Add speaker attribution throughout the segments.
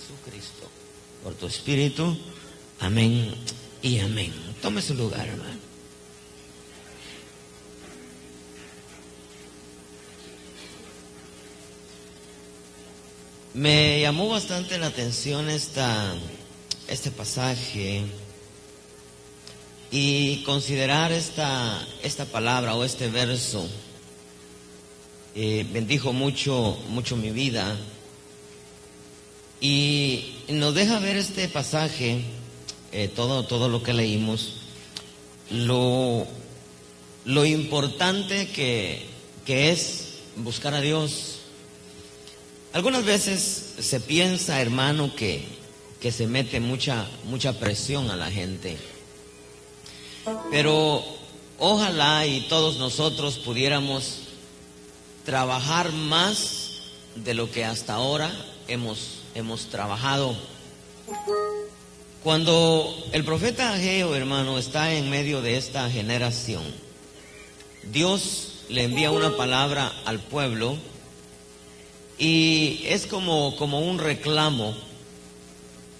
Speaker 1: Jesucristo, por tu Espíritu. Amén y amén. Tome su lugar, hermano. Me llamó bastante la atención este pasaje y considerar esta palabra o este verso. Bendijo mucho mi vida y nos deja ver este pasaje, todo lo que leímos, lo importante que es buscar a Dios. Algunas veces se piensa, hermano, que se mete mucha presión a la gente, pero ojalá y todos nosotros pudiéramos trabajar más de lo que hasta ahora hemos trabajado. Cuando el profeta Ageo, hermano, está en medio de esta generación, Dios le envía una palabra al pueblo y es como un reclamo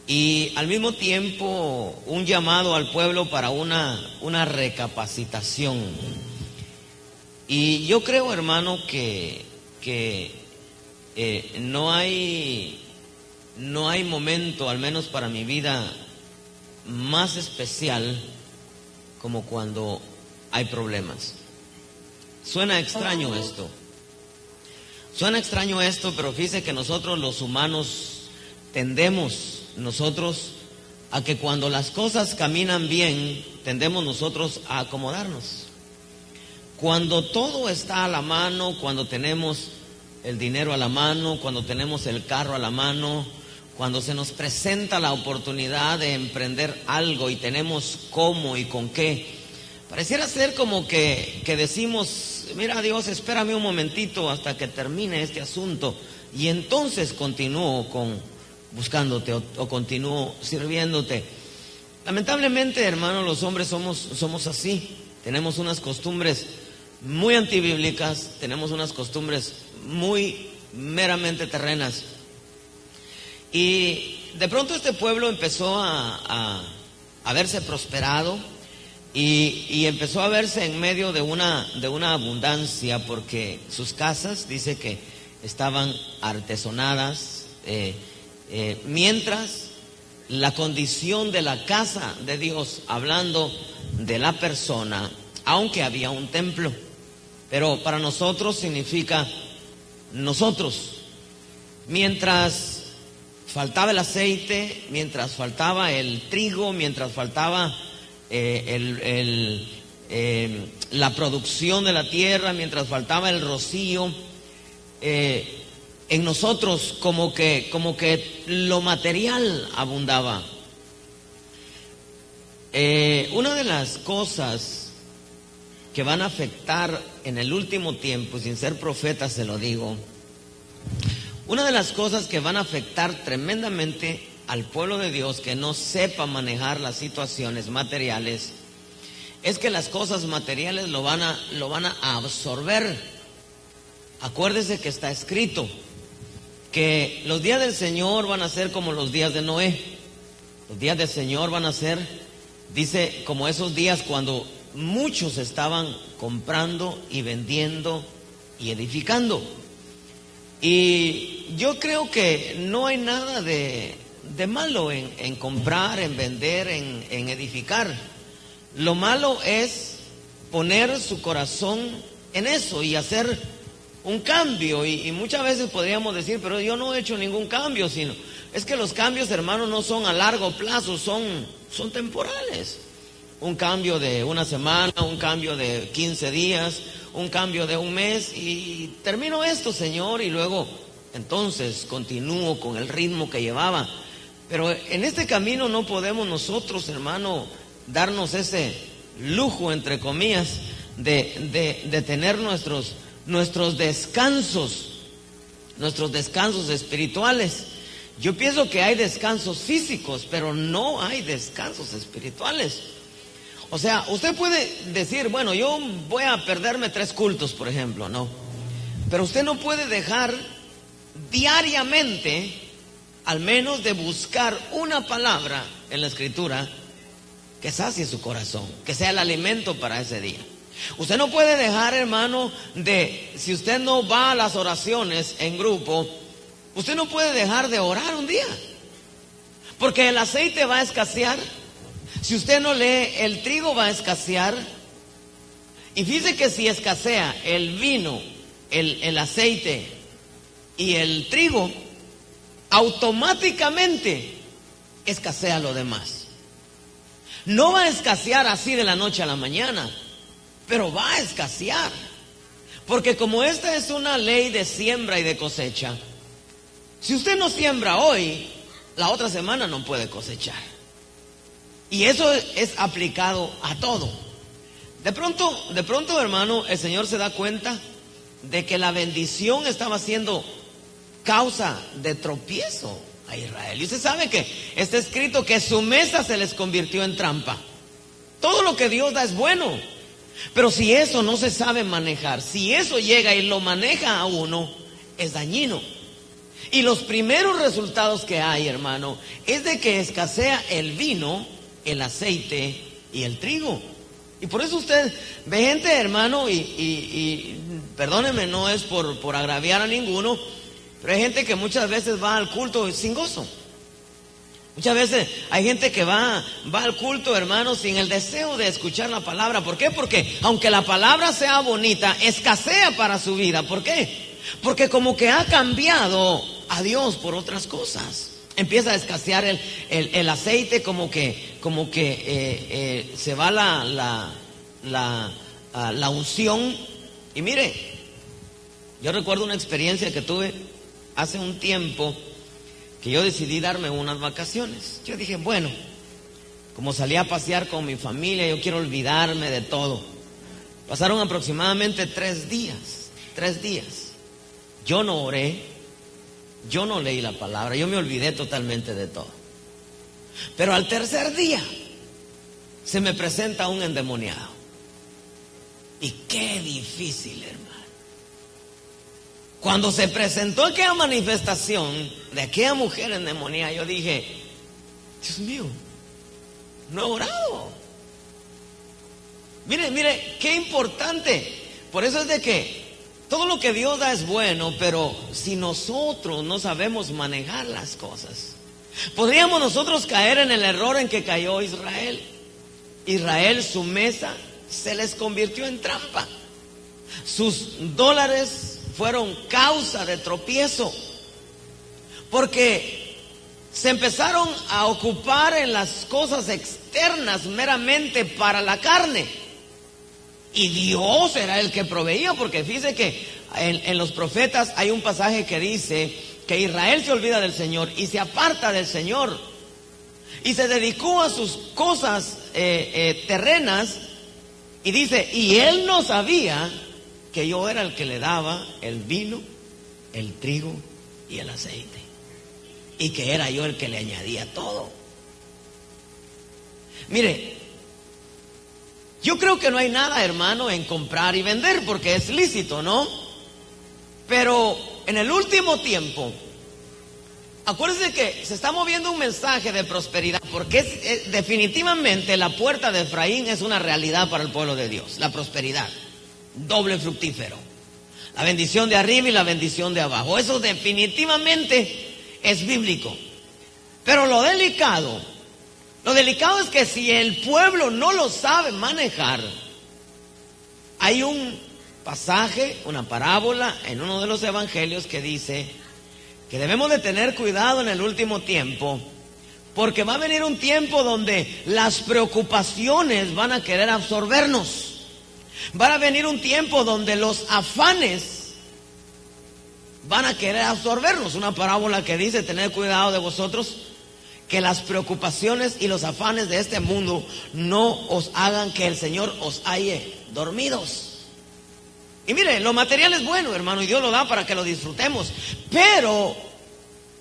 Speaker 1: y al mismo tiempo un llamado al pueblo para una recapacitación. Y yo creo, hermano, que no hay momento, al menos para mi vida, más especial como cuando hay problemas. Suena extraño esto, pero fíjese que nosotros los humanos tendemos a que cuando las cosas caminan bien, tendemos nosotros a acomodarnos. Cuando todo está a la mano, cuando tenemos el dinero a la mano, cuando tenemos el carro a la mano, cuando se nos presenta la oportunidad de emprender algo y tenemos cómo y con qué, pareciera ser como que decimos: mira, Dios, espérame un momentito hasta que termine este asunto y entonces continúo buscándote o continúo sirviéndote. Lamentablemente, hermano, los hombres somos así. Tenemos unas costumbres muy antibíblicas, tenemos unas costumbres muy meramente terrenas. Y de pronto este pueblo empezó a verse prosperado y empezó a verse en medio de una abundancia, porque sus casas, dice que estaban artesonadas, mientras la condición de la casa de Dios, hablando de la persona, aunque había un templo, pero para nosotros significa nosotros. Mientras faltaba el aceite, mientras faltaba el trigo, mientras faltaba la producción de la tierra, mientras faltaba el rocío, en nosotros como que lo material abundaba. Una de las cosas que van a afectar en el último tiempo, sin ser profeta se lo digo, una de las cosas que van a afectar tremendamente al pueblo de Dios que no sepa manejar las situaciones materiales, es que las cosas materiales lo van a absorber. Acuérdese que está escrito que los días del Señor van a ser como los días de Noé. Los días del Señor van a ser, dice, como esos días cuando muchos estaban comprando y vendiendo y edificando. Y yo creo que no hay nada de malo en comprar, en vender, en edificar. Lo malo es poner su corazón en eso y hacer un cambio. Y muchas veces podríamos decir: pero yo no he hecho ningún cambio. Sino es que los cambios, hermanos, no son a largo plazo, son temporales. Un cambio de una semana, un cambio de 15 días, un cambio de un mes, y termino esto, Señor, y luego entonces continúo con el ritmo que llevaba. Pero en este camino no podemos nosotros, hermano, darnos ese lujo, entre comillas, de tener nuestros descansos espirituales. Yo pienso que hay descansos físicos, pero no hay descansos espirituales. O sea, usted puede decir: bueno, yo voy a perderme 3 cultos, por ejemplo, no. Pero usted no puede dejar diariamente al menos de buscar una palabra en la Escritura que sacie su corazón, que sea el alimento para ese día. Usted no puede dejar, hermano, si usted no va a las oraciones en grupo, usted no puede dejar de orar un día, porque el aceite va a escasear. Si usted no lee, el trigo va a escasear. Y fíjese que si escasea el vino, el aceite y el trigo, automáticamente escasea lo demás. No va a escasear así de la noche a la mañana, pero va a escasear. Porque como esta es una ley de siembra y de cosecha, si usted no siembra hoy, la otra semana no puede cosechar. Y eso es aplicado a todo. De pronto, hermano, el Señor se da cuenta de que la bendición estaba siendo causa de tropiezo a Israel. Y usted sabe que está escrito que su mesa se les convirtió en trampa. Todo lo que Dios da es bueno, pero si eso no se sabe manejar, si eso llega y lo maneja a uno, es dañino. Y los primeros resultados que hay, hermano, es de que escasea el vino, el aceite y el trigo. Y por eso usted ve gente, hermano, y perdóneme, no es por agraviar a ninguno, pero hay gente que muchas veces va al culto sin gozo. Muchas veces hay gente que va al culto, hermano, sin el deseo de escuchar la palabra. ¿Por qué? Porque aunque la palabra sea bonita, escasea para su vida. ¿Por qué? Porque como que ha cambiado a Dios por otras cosas. Empieza a escasear el aceite, como que se va la unción. Y mire, yo recuerdo una experiencia que tuve hace un tiempo, que yo decidí darme unas vacaciones. Yo dije, bueno, como salí a pasear con mi familia, yo quiero olvidarme de todo. Pasaron aproximadamente 3 días. Yo no oré, yo no leí la palabra, yo me olvidé totalmente de todo. Pero al tercer día se me presenta un endemoniado. Y qué difícil, hermano. Cuando se presentó aquella manifestación de aquella mujer endemoniada, yo dije, Dios mío, no he orado. Mire, qué importante. Por eso es de que todo lo que Dios da es bueno, pero si nosotros no sabemos manejar las cosas, podríamos nosotros caer en el error en que cayó Israel. Israel, su mesa se les convirtió en trampa. Sus dólares fueron causa de tropiezo, porque se empezaron a ocupar en las cosas externas meramente para la carne. Y Dios era el que proveía, porque fíjese que en los profetas hay un pasaje que dice que Israel se olvida del Señor y se aparta del Señor y se dedicó a sus cosas terrenas, y dice, y él no sabía que yo era el que le daba el vino, el trigo y el aceite, y que era yo el que le añadía todo. Mire, yo creo que no hay nada, hermano, en comprar y vender, porque es lícito, ¿no? Pero en el último tiempo, acuérdense que se está moviendo un mensaje de prosperidad, porque definitivamente la puerta de Efraín es una realidad para el pueblo de Dios. La prosperidad, doble fructífero, la bendición de arriba y la bendición de abajo. Eso definitivamente es bíblico. Pero lo delicado es que si el pueblo no lo sabe manejar, hay un pasaje, una parábola en uno de los evangelios que dice que debemos de tener cuidado en el último tiempo, porque va a venir un tiempo donde las preocupaciones van a querer absorbernos. Va a venir un tiempo donde los afanes van a querer absorbernos. Una parábola que dice, tened cuidado de vosotros, que las preocupaciones y los afanes de este mundo no os hagan que el Señor os halle dormidos. Y mire, lo material es bueno, hermano, y Dios lo da para que lo disfrutemos, pero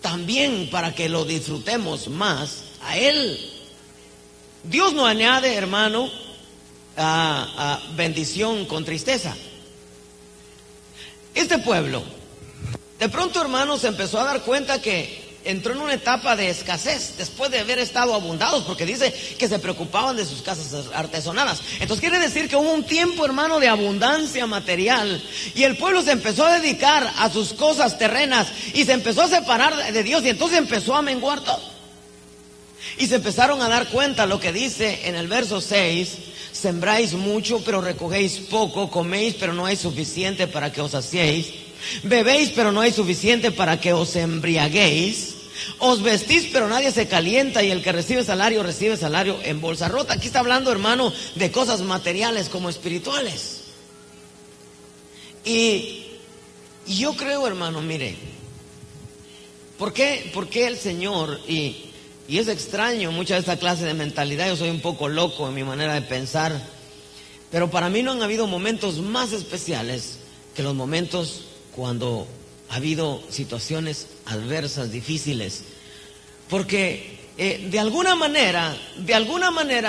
Speaker 1: también para que lo disfrutemos más a Él. Dios no añade, hermano, a bendición con tristeza. Este pueblo, de pronto, hermano, se empezó a dar cuenta que entró en una etapa de escasez después de haber estado abundados, porque dice que se preocupaban de sus casas artesonadas. Entonces quiere decir que hubo un tiempo, hermano, de abundancia material, y el pueblo se empezó a dedicar a sus cosas terrenas y se empezó a separar de Dios, y entonces empezó a menguar todo. Y se empezaron a dar cuenta lo que dice en el verso 6: sembráis mucho, pero recogéis poco; coméis, pero no hay suficiente para que os saciéis; bebéis, pero no hay suficiente para que os embriaguéis; os vestís, pero nadie se calienta; y el que recibe salario en bolsa rota. Aquí está hablando, hermano, de cosas materiales como espirituales. Y yo creo, hermano, mire, ¿por qué el Señor, y es extraño mucha de esta clase de mentalidad? Yo soy un poco loco en mi manera de pensar, pero para mí no han habido momentos más especiales que los momentos cuando ha habido situaciones adversas, difíciles, porque de alguna manera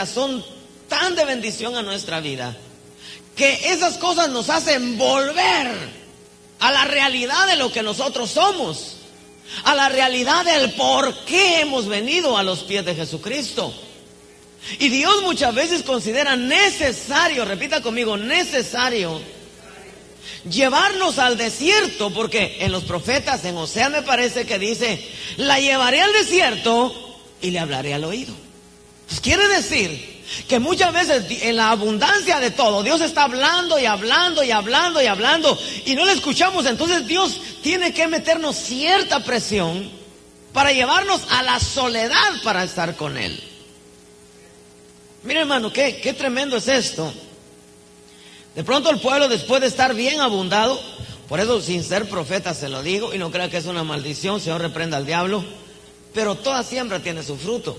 Speaker 1: son tan de bendición a nuestra vida, que esas cosas nos hacen volver a la realidad de lo que nosotros somos, a la realidad del por qué hemos venido a los pies de Jesucristo. Y Dios muchas veces considera necesario, repita conmigo, necesario, llevarnos al desierto, porque en los profetas, en Oseas me parece que dice: la llevaré al desierto y le hablaré al oído. Pues quiere decir que muchas veces en la abundancia de todo, Dios está hablando y hablando y hablando y hablando, y no le escuchamos. Entonces Dios tiene que meternos cierta presión para llevarnos a la soledad para estar con Él. Mire, hermano, qué tremendo es esto. De pronto el pueblo, después de estar bien abundado, por eso sin ser profeta se lo digo, y no crea que es una maldición, Señor reprenda al diablo, pero toda siembra tiene su fruto.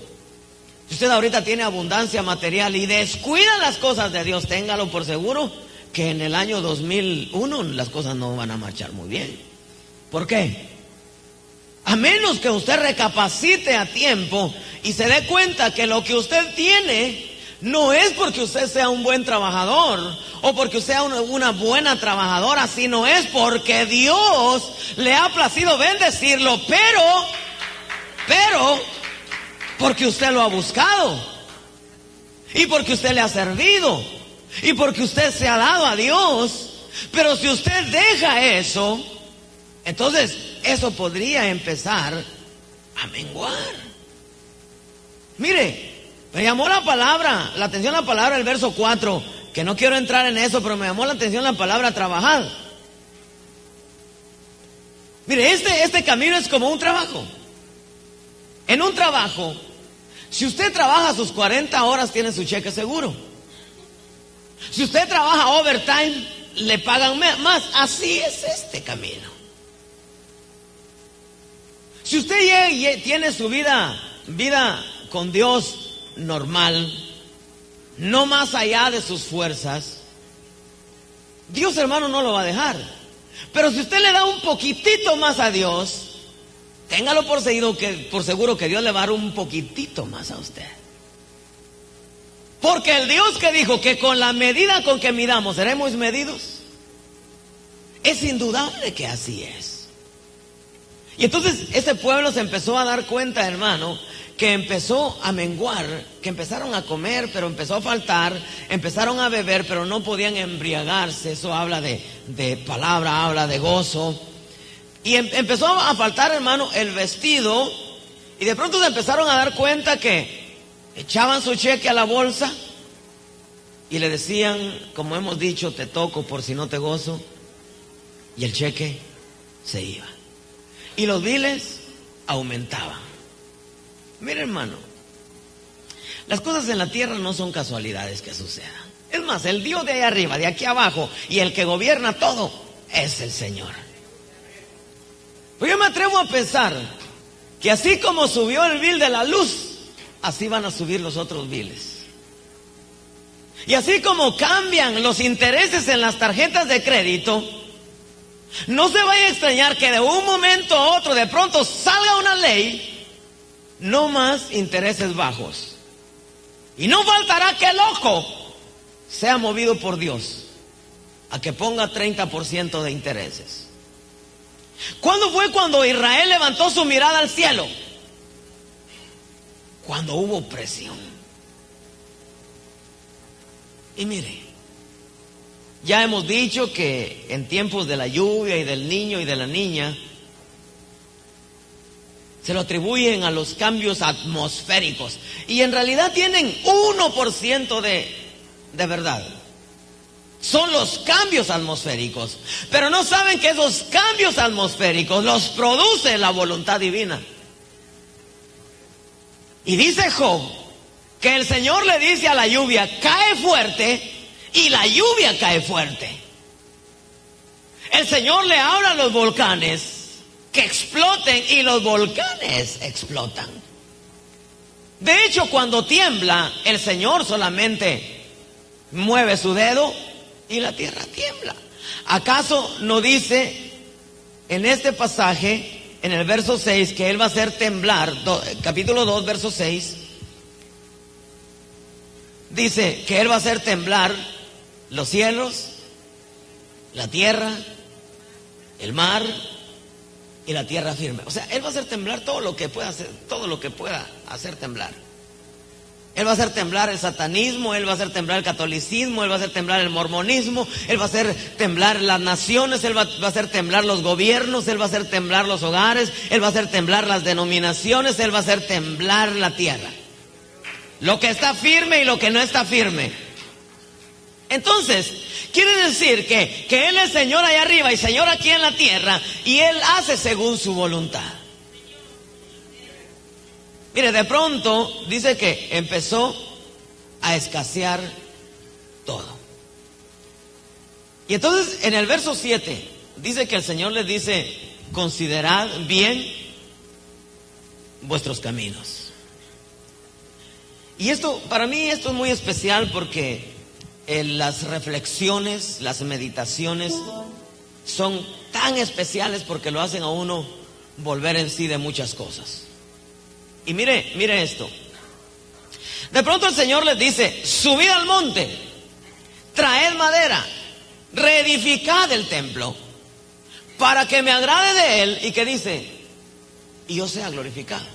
Speaker 1: Si usted ahorita tiene abundancia material y descuida las cosas de Dios, téngalo por seguro que en el año 2001 las cosas no van a marchar muy bien. ¿Por qué? A menos que usted recapacite a tiempo y se dé cuenta que lo que usted tiene no es porque usted sea un buen trabajador o porque usted sea una buena trabajadora, sino es porque Dios le ha placido bendecirlo, pero porque usted lo ha buscado, y porque usted le ha servido, y porque usted se ha dado a Dios. Pero si usted deja eso, entonces eso podría empezar a menguar. Mire, me llamó la atención la palabra del verso 4, que no quiero entrar en eso, pero me llamó la atención la palabra trabajar. Mire, este camino es como un trabajo. En un trabajo, si usted trabaja sus 40 horas, tiene su cheque seguro. Si usted trabaja overtime, le pagan más. Así es este camino. Si usted tiene su vida con Dios normal, no más allá de sus fuerzas, Dios, hermano, no lo va a dejar. Pero si usted le da un poquitito más a Dios, téngalo por seguro que Dios le va a dar un poquitito más a usted. Porque el Dios que dijo que con la medida con que midamos seremos medidos, es indudable que así es. Y entonces ese pueblo se empezó a dar cuenta, hermano, que empezó a menguar, que empezaron a comer, pero empezó a faltar, empezaron a beber, pero no podían embriagarse. Eso habla de palabra, habla de gozo. Y empezó a faltar, hermano, el vestido, y de pronto se empezaron a dar cuenta que echaban su cheque a la bolsa y le decían, como hemos dicho, te toco por si no te gozo, y el cheque se iba. Y los biles aumentaban. Mire, hermano, las cosas en la tierra no son casualidades que sucedan. Es más, el Dios de ahí arriba, de aquí abajo, y el que gobierna todo es el Señor. Pues yo me atrevo a pensar que así como subió el bill de la luz, así van a subir los otros biles. Y así como cambian los intereses en las tarjetas de crédito, no se vaya a extrañar que de un momento a otro de pronto salga una ley, no más intereses bajos. Y no faltará que el ojo sea movido por Dios a que ponga 30% de intereses. ¿Cuándo fue cuando Israel levantó su mirada al cielo? Cuando hubo presión. Y mire, ya hemos dicho que en tiempos de la lluvia y del niño y de la niña, se lo atribuyen a los cambios atmosféricos. Y en realidad tienen 1% de verdad. Son los cambios atmosféricos. Pero no saben que esos cambios atmosféricos los produce la voluntad divina. Y dice Job que el Señor le dice a la lluvia, cae fuerte, y la lluvia cae fuerte. El Señor le habla a los volcanes que exploten, y los volcanes explotan. De hecho, cuando tiembla, el Señor solamente mueve su dedo y la tierra tiembla. ¿Acaso no dice en este pasaje, en el verso 6, que Él va a hacer temblar, capítulo 2, verso 6, dice que Él va a hacer temblar los cielos, la tierra, el mar y la tierra firme? O sea, Él va a hacer temblar todo lo que pueda hacer, todo lo que pueda hacer temblar. Él va a hacer temblar el satanismo, Él va a hacer temblar el catolicismo, Él va a hacer temblar el mormonismo, Él va a hacer temblar las naciones, Él va a hacer temblar los gobiernos, Él va a hacer temblar los hogares, Él va a hacer temblar las denominaciones, Él va a hacer temblar la tierra. Lo que está firme y lo que no está firme. Entonces, quiere decir que Él es Señor allá arriba y Señor aquí en la tierra, y Él hace según su voluntad. Mire, de pronto dice que empezó a escasear todo. Y entonces en el verso 7 dice que el Señor les dice, considerad bien vuestros caminos. Y esto, para mí esto es muy especial, porque las reflexiones, las meditaciones son tan especiales porque lo hacen a uno volver en sí de muchas cosas. Y mire esto. De pronto el Señor les dice, subid al monte, traed madera, reedificad el templo, para que me agrade de él. ¿Y qué dice? Y yo sea glorificado.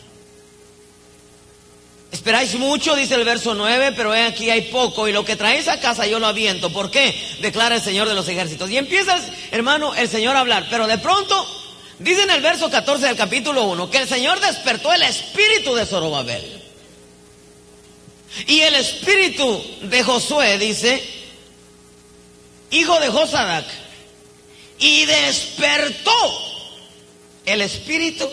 Speaker 1: Esperáis mucho, dice el verso 9, pero he aquí hay poco, y lo que traéis a casa yo lo aviento. ¿Por qué? Declara el Señor de los ejércitos. Y empieza, hermano, el Señor a hablar, pero de pronto dice en el verso 14 del capítulo 1 que el Señor despertó el espíritu de Zorobabel. Y el espíritu de Josué, dice, hijo de Josadac, y despertó el espíritu